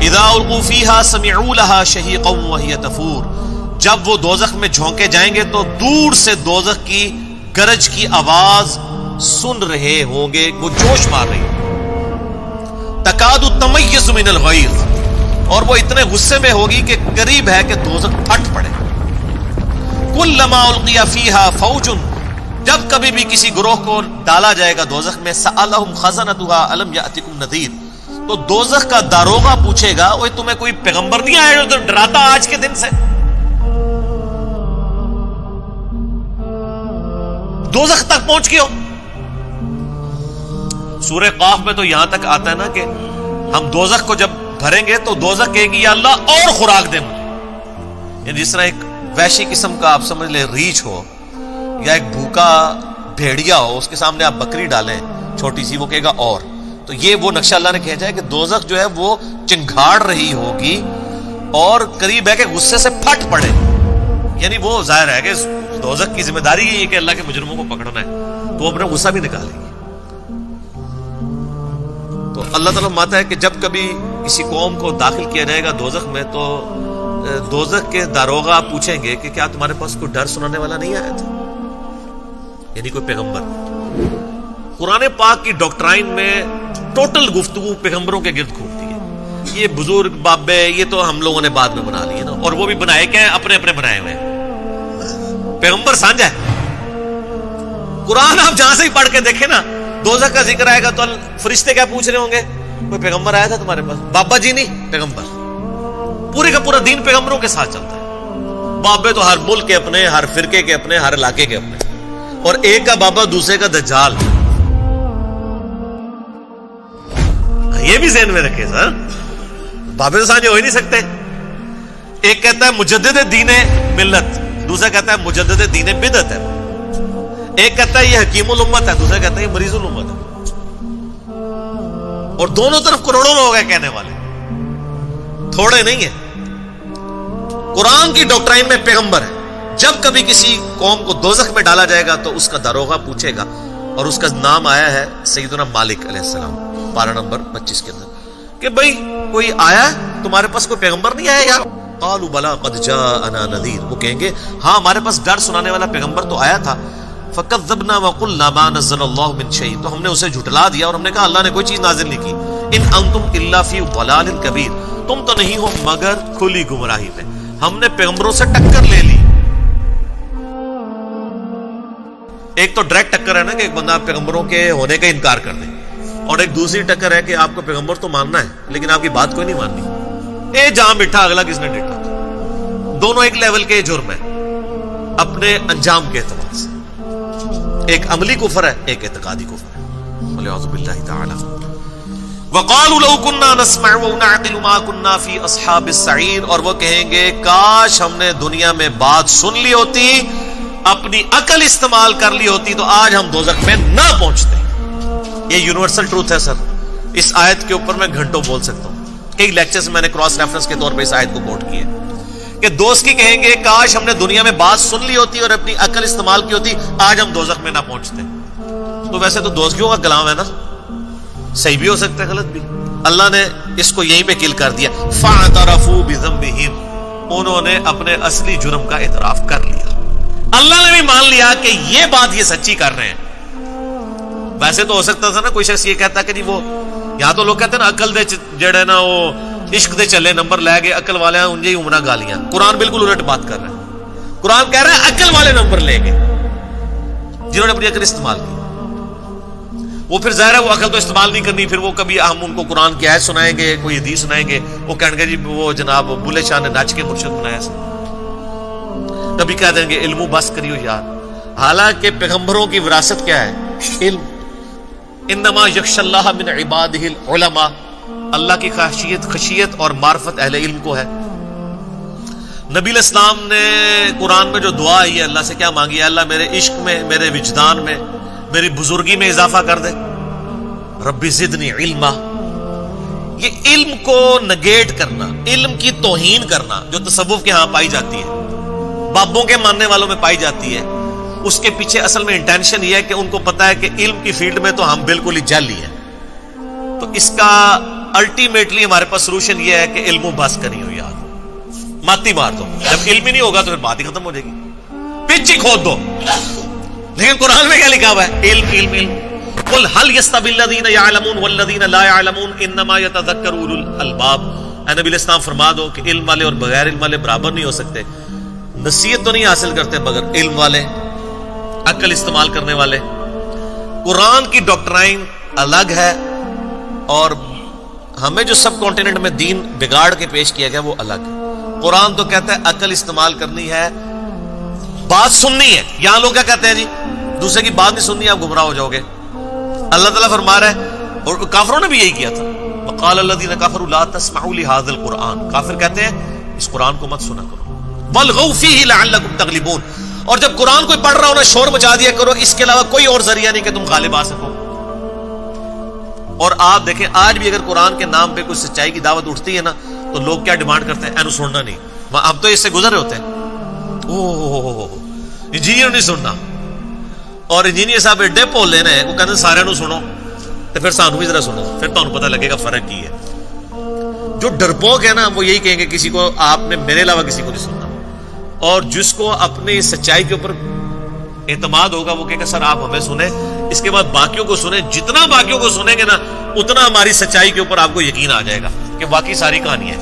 اذا القوا فیہا سمعوا لها شہیقا وہی تفور، جب وہ دوزخ میں جھونکے جائیں گے تو دور سے دوزخ کی گرج کی آواز سن رہے ہوں گے، وہ جوش مار رہی ہے۔ تکاد تمیز من الغیظ، اور وہ اتنے غصے میں ہوگی کہ قریب ہے کہ دوزخ پھٹ پڑے۔ کلما القی فیہا فوج، جب کبھی بھی کسی گروہ کو ڈالا جائے گا دوزخ میں، سألہم خزنتها الم یأتکم نذیر، تو دوزخ کا داروغہ پوچھے گا اوے تمہیں کوئی پیغمبر نہیں آیا جو ڈراتا آج کے دن سے؟ دوزخ تک پہنچ گئے ہو۔ سورہ قاف میں تو یہاں تک آتا ہے نا کہ ہم دوزخ کو جب بھریں گے تو دوزخ کہے گی یا اللہ اور خوراک دے مجھے، یعنی جس طرح ایک وحشی قسم کا آپ سمجھ لیں ریچھ ہو یا ایک بھوکا بھیڑیا ہو، اس کے سامنے آپ بکری ڈالیں چھوٹی سی، وہ کہے گا اور، تو یہ وہ نقشہ اللہ نے کھینچا ہے کہ دوزخ جو ہے وہ چنگھاڑ رہی ہوگی اور قریب ہے کہ غصے سے پھٹ پڑے، یعنی وہ ظاہر ہے کہ دوزخ کی ذمہ داری یہ کہ اللہ کے مجرموں کو پکڑنا ہے، تو وہ اپنا غصہ بھی نکالے گی۔ تو اللہ تعالیٰ فرماتا ہے کہ جب کبھی کسی قوم کو داخل کیا جائے گا دوزخ میں تو دوزخ کے داروغہ پوچھیں گے کہ کیا تمہارے پاس کوئی ڈر سنانے والا نہیں آیا تھا، یعنی کوئی پیغمبر۔ قرآن پاک کی ڈاکٹرائن میں ٹوٹل گفتگو پیغمبروں کے گرد گھومتی ہے۔ یہ بزرگ بابے یہ تو ہم لوگوں نے بعد میں بنا لیے نا، اور وہ بھی بنائے کیا ہیں؟ اپنے اپنے بنائے ہوئے ہیں۔ پیغمبر سانجا ہے۔ قرآن آپ جہاں سے ہی پڑھ کے دیکھیں نا، دوزخ کا ذکر آئے گا تو فرشتے کیا پوچھ رہے ہوں گے؟ کوئی پیغمبر آیا تھا تمہارے پاس؟ بابا جی نہیں، پیغمبر۔ پورے کا پورا دین پیغمبروں کے ساتھ چلتا ہے۔ بابے تو ہر ملک کے اپنے، ہر فرقے کے اپنے، ہر علاقے کے اپنے، اور ایک کا بابا دوسرے کا دجال۔ یہ بھی ذہن میں رکھے سر، بابے تو سانجے ہو ہی نہیں سکتے۔ ایک کہتا ہے مجدد دین ملت، دوسرا کہتا ہے مجدد دین بدعت ہے۔ ایک کہتا ہے یہ حکیم الامت ہے، دوسرا کہتا ہے یہ مریض الامت ہے، اور دونوں طرف کروڑوں لوگ ہیں کہنے والے، تھوڑے نہیں ہیں۔ قرآن کی ڈاکٹرائن میں پیغمبر ہے، جب کبھی کسی قوم کو دوزخ میں ڈالا جائے گا تو اس کا داروغہ پوچھے گا، اور اس کا نام آیا ہے سیدنا مالک علیہ السلام، پارہ نمبر 25 کے اندر، کہ بھئی کوئی آیا تمہارے پاس، کوئی پیغمبر نہیں آیا یار؟ قالوا بلا قد جاءنا نذیر، وہ کہیں گے ہاں ہمارے پاس ڈر سنانے والا پیغمبر تو آیا تھا۔ فکذبنا وقلنا ما نزل اللہ من شیء، تو ہم نے اسے جھٹلا دیا اور ہم نے کہا اللہ نے کوئی چیز نازل نہیں کی۔ ان انتم الا فی ضلال کبیر، تم تو نہیں ہو مگر کھلی گمراہی میں۔ ہم نے پیغمبروں سے ٹکر لے لی۔ ایک تو ڈائریکٹ ٹکر ہے نا کہ ایک بندہ پیغمبروں کے ہونے کا انکار کر دے، اور ایک دوسری ٹکر ہے کہ آپ کو پیغمبر تو ماننا ہے لیکن آپ کی بات کوئی نہیں ماننی۔ اے جہاں بٹھا اگلا کس نے ڈٹا، دونوں ایک لیول کے جرم ہے اپنے انجام کے اعتبار سے، ایک عملی کفر ہے ایک اعتقادی کفر ہے، والعیاذ باللہ تعالی۔ وقالوا لو كنا نسمع ونعقل ما كنا في اصحاب السعیر، اور وہ کہیں گے کاش ہم نے دنیا میں بات سن لی ہوتی، اپنی عقل استعمال کر لی ہوتی تو آج ہم دوزخ میں نہ پہنچتے۔ یہ یونیورسل ٹروتھ ہے سر، اس آیت کے اوپر میں گھنٹوں بول سکتا ہوں۔ کئی لیکچرز میں نے کراس ریفرنس کے طور پہ اس آیت کو کوٹ کیا کہ دوست کی کہیں گے کاش ہم نے دنیا میں بات سن لی ہوتی اور اپنی عقل استعمال کی ہوتی، آج ہم دوزخ میں نہ پہنچتے۔ تو ویسے تو دوزخیوں کا کلام ہے نا، صحیح بھی ہو سکتا ہے غلط بھی، اللہ نے اس کو یہیں پہ کل کر دیا۔ فاعترفوا بذنبہم، انہوں نے اپنے اصلی جرم کا اعتراف کر لیا، اللہ نے بھی مان لیا کہ یہ بات یہ سچی کر رہے ہیں۔ ویسے تو ہو سکتا تھا نا کوئی شخص یہ کہتا کہ نہیں وہ، یہاں تو لوگ کہتے ہیں نا عقل دے جڑے نا وہ عشق دے چلے نمبر لے گئے، عقل والے ہیں انجے ہی عمرہ گالیاں۔ قرآن بالکل الٹ بات کر رہا ہے، قرآن کہہ رہا ہے عقل والے نمبر لے گئے جنہوں نے اپنی عقل استعمال کی۔ وہ پھر ظاہر ہے وہ عقل تو استعمال نہیں کرنی، پھر وہ کبھی ہم ان کو قرآن کی آیت سنائیں گے، کوئی حدیث سنائیں گے، وہ کہیں گے جی وہ جناب بلے شاہ نے ناچ کے مرشد بنایا سے، کبھی کہہ دیں گے علم بس کریو یار۔ حالانکہ پیغمبروں کی وراثت کیا ہے؟ علم۔ انما یخشی اللہ من عبادہ العلماء، اللہ کی خشیت اور معرفت اہل علم کو ہے۔ نبی علیہ السلام نے قرآن میں جو دعا ہے اللہ سے کیا مانگی ہے؟ اللہ میرے عشق میں، میرے وجدان میں، میری بزرگی میں اضافہ کر دے، ربی زدنی علما۔ یہ علم کو نگیٹ کرنا، علم کی توہین کرنا جو تصوف کے ہاں پائی جاتی ہے، بابوں کے ماننے والوں میں پائی جاتی ہے، اس کے پیچھے اصل میں انٹینشن یہ ہے کہ ان کو پتا ہے کہ علم کی فیلڈ میں تو ہم بالکل ہی جعلی ہیں، تو اس کا الٹیمیٹلی ہمارے پاس سولوشن یہ ہے کہ علم و بس کری ہو یار، ماتی مار دو. جب علم ہی نہیں ہوگا تو پھر بات ہی ختم ہو جائے گی، پچ ہی کھود دو. لیکن قرآن میں کیا لکھا ہوا ہے؟ علم علم علم. قل هل يستوي الذين يعلمون والذين لا يعلمون انما يتذكر اولو الالباب. اے نبی علیہ السلام فرما دو کہ علم والے اور بغیر علم والے برابر نہیں ہو سکتے. نصیحت تو نہیں حاصل کرتے مگر علم والے، عقل استعمال کرنے والے. قرآن کی ڈاکٹرائن الگ ہے اور ہمیں جو سب کانٹیننٹ میں دین بگاڑ کے پیش کیا گیا وہ الگ ہے. قرآن تو کہتا ہے عقل استعمال کرنی ہے، بات سننی ہے. یہاں لوگ کیا کہتے ہیں جی دوسرے کی بات نہیں سننی، آپ گمراہ ہو جاؤ گے. اللہ تعالیٰ فرما رہا ہے، اور کافروں نے بھی یہی کیا تھا، وقال الذین کفروا لا تسمعوا لهذا القرآن. کافر کہتے ہیں اس قرآن کو مت سنا کرو، والغوا فیہ لعلکم تغلبون. اور جب قرآن کوئی پڑھ رہا ہو نا شور مچا دیا کرو، اس کے علاوہ کوئی اور ذریعہ نہیں کہ تم غالب آ سکو. اور آپ دیکھیں آج بھی اگر قرآن کے نام پہ کوئی سچائی کی دعوت اٹھتی ہے نا تو لوگ کیا ڈیمانڈ کرتے ہیں؟ اینو سننا نہیں. اب تو اس سے گزر رہے ہوتے ہیں، اوہ انجینئر نہیں سننا. اور انجینئر صاحب ایڈے بولے نے وہ کہتے سارے نو سنو تو پھر سانو بھی ذرا سنو، پھر تمہیں پتہ لگے گا فرق کی ہے. جو ڈرپوک ہے نا وہ یہی کہیں گے کسی کو آپ نے میرے علاوہ کسی کو نہیں سننا. اور جس کو اپنی سچائی کے اوپر اعتماد ہوگا وہ کہے گا سر آپ ہمیں سنیں، اس کے بعد باقیوں کو سنیں. جتنا باقیوں کو سنیں گے نا اتنا ہماری سچائی کے اوپر آپ کو یقین آ جائے گا کہ واقعی ساری کہانی ہے.